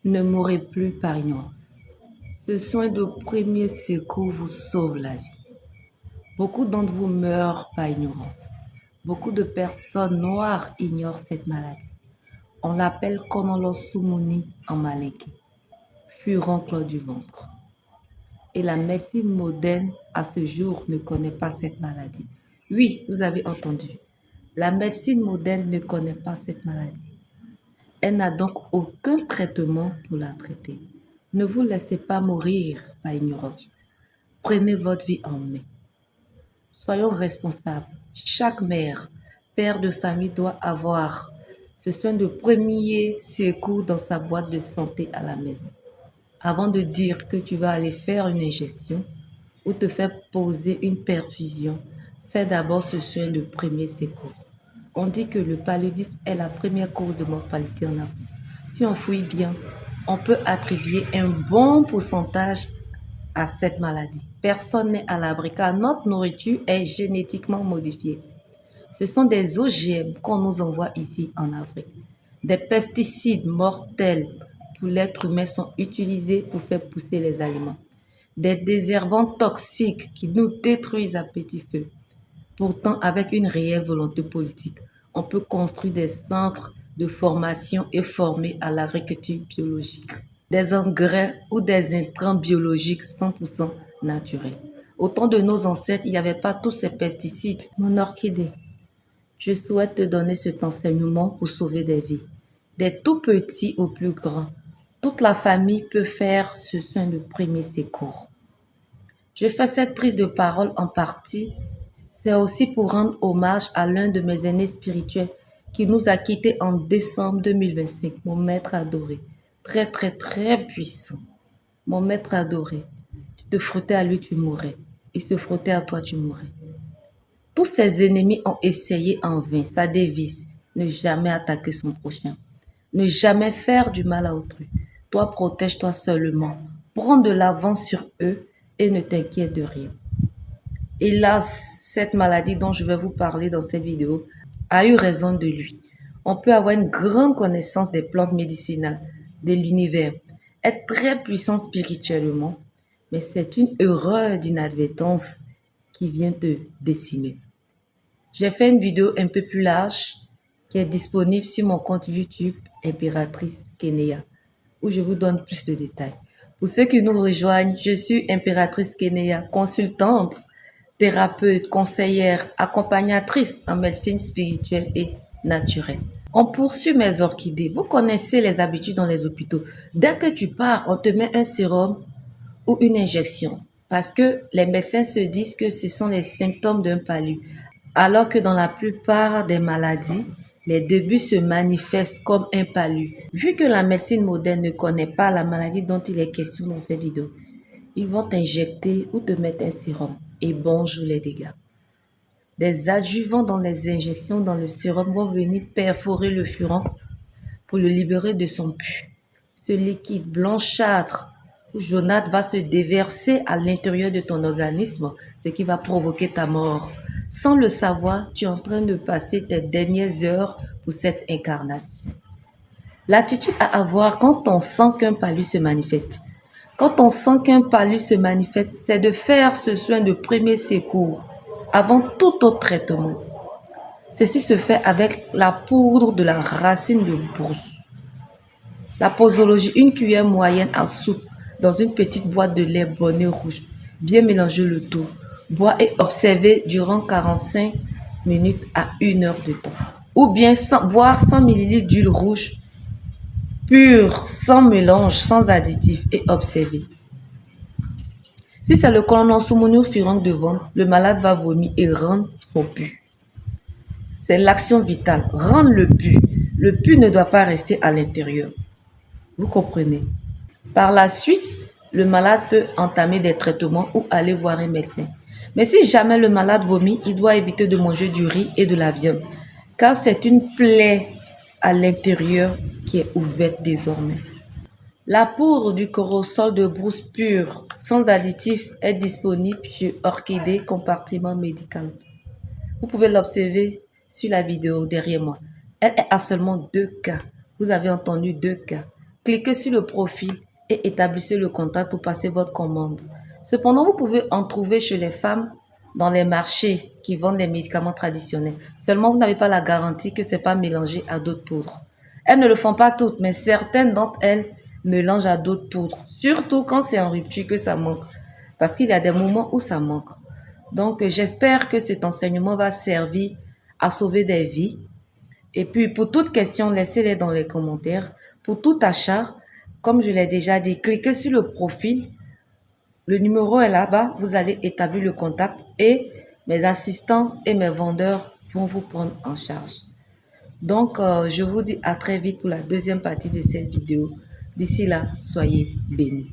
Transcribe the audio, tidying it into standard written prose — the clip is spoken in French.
Ne mourrez plus par ignorance. Ce soin de premier secours vous sauve la vie. Beaucoup d'entre vous meurent par ignorance. Beaucoup de personnes noires ignorent cette maladie. On l'appelle Konolosumuni en malinké, furoncle du ventre. Et la médecine moderne, à ce jour, ne connaît pas cette maladie. Oui, vous avez entendu. La médecine moderne ne connaît pas cette maladie. Elle n'a donc aucun traitement pour la traiter. Ne vous laissez pas mourir par ignorance. Prenez votre vie en main. Soyons responsables. Chaque mère, père de famille doit avoir ce soin de premier secours dans sa boîte de santé à la maison. Avant de dire que tu vas aller faire une injection ou te faire poser une perfusion, fais d'abord ce soin de premier secours. On dit que le paludisme est la première cause de mortalité en Afrique. Si on fouille bien, on peut attribuer un bon pourcentage à cette maladie. Personne n'est à l'abri car notre nourriture est génétiquement modifiée. Ce sont des OGM qu'on nous envoie ici en Afrique. Des pesticides mortels pour l'être humain sont utilisés pour faire pousser les aliments. Des désherbants toxiques qui nous détruisent à petit feu. Pourtant, avec une réelle volonté politique, on peut construire des centres de formation et former à l'agriculture biologique. Des engrais ou des intrants biologiques 100% naturels. Au temps de nos ancêtres, il n'y avait pas tous ces pesticides. Mon orchidée, je souhaite te donner cet enseignement pour sauver des vies. Des tout petits aux plus grands. Toute la famille peut faire ce soin de premier secours. Je fais cette prise de parole en partie. C'est aussi pour rendre hommage à l'un de mes aînés spirituels qui nous a quittés en décembre 2025, mon maître adoré. Très, très, très puissant. Mon maître adoré. Tu te frottais à lui, tu mourrais. Il se frottait à toi, tu mourrais. Tous ses ennemis ont essayé en vain. Sa devise, ne jamais attaquer son prochain. Ne jamais faire du mal à autrui. Toi, protège-toi seulement. Prends de l'avance sur eux et ne t'inquiète de rien. Hélas, cette maladie dont je vais vous parler dans cette vidéo a eu raison de lui. On peut avoir une grande connaissance des plantes médicinales, de l'univers, être très puissant spirituellement, mais c'est une erreur d'inadvertance qui vient te décimer. J'ai fait une vidéo un peu plus large qui est disponible sur mon compte YouTube Impératrice Kenya, où je vous donne plus de détails. Pour ceux qui nous rejoignent, je suis Impératrice Kenya, consultante, thérapeute, conseillère, accompagnatrice en médecine spirituelle et naturelle. On poursuit mes orchidées. Vous connaissez les habitudes dans les hôpitaux. Dès que tu pars, on te met un sérum ou une injection. Parce que les médecins se disent que ce sont les symptômes d'un palu. Alors que dans la plupart des maladies, les débuts se manifestent comme un palu. Vu que la médecine moderne ne connaît pas la maladie dont il est question dans cette vidéo, ils vont t'injecter ou te mettre un sérum. Et bonjour les dégâts. Des adjuvants dans les injections dans le sérum vont venir perforer le furoncle pour le libérer de son pus. Ce liquide blanchâtre ou jaunâtre va se déverser à l'intérieur de ton organisme, ce qui va provoquer ta mort. Sans le savoir, tu es en train de passer tes dernières heures pour cette incarnation. L'attitude à avoir quand on sent qu'un palu se manifeste. Quand on sent qu'un palu se manifeste, c'est de faire ce soin de premier secours avant tout autre traitement. Ceci se fait avec la poudre de la racine de brousse. La posologie, une cuillère moyenne à soupe dans une petite boîte de lait bonnet rouge. Bien mélanger le tout. Boire et observer durant 45 minutes à 1 heure de temps. Ou bien boire 100 ml d'huile rouge pure, sans mélange, sans additif et observer. Si c'est le Konolosumuni furoncle de ventre, le malade va vomir et rendre son pus. C'est l'action vitale, rendre le pus. Le pus ne doit pas rester à l'intérieur. Vous comprenez? Par la suite, le malade peut entamer des traitements ou aller voir un médecin. Mais si jamais le malade vomit, il doit éviter de manger du riz et de la viande, car c'est une plaie à l'intérieur qui est ouverte désormais. La poudre du corosol de brousse pure, sans additif, est disponible chez Orchidée Compartiment Médical. Vous pouvez l'observer sur la vidéo derrière moi. Elle est à seulement 2 cas. Vous avez entendu 2 cas. cliquez sur le profil et établissez le contact pour passer votre commande. Cependant, vous pouvez en trouver chez les femmes dans les marchés qui vendent les médicaments traditionnels. Seulement, vous n'avez pas la garantie que ce n'est pas mélangé à d'autres poudres. Elles ne le font pas toutes, mais certaines d'entre elles mélangent à d'autres poudres. Surtout quand c'est en rupture que ça manque. Parce qu'il y a des moments où ça manque. Donc, j'espère que cet enseignement va servir à sauver des vies. Et puis, pour toute question, laissez-les dans les commentaires. Pour tout achat, comme je l'ai déjà dit, cliquez sur le profil. Le numéro est là-bas. Vous allez établir le contact et mes assistants et mes vendeurs vont vous prendre en charge. Donc, je vous dis à très vite pour la deuxième partie de cette vidéo. D'ici là, soyez bénis.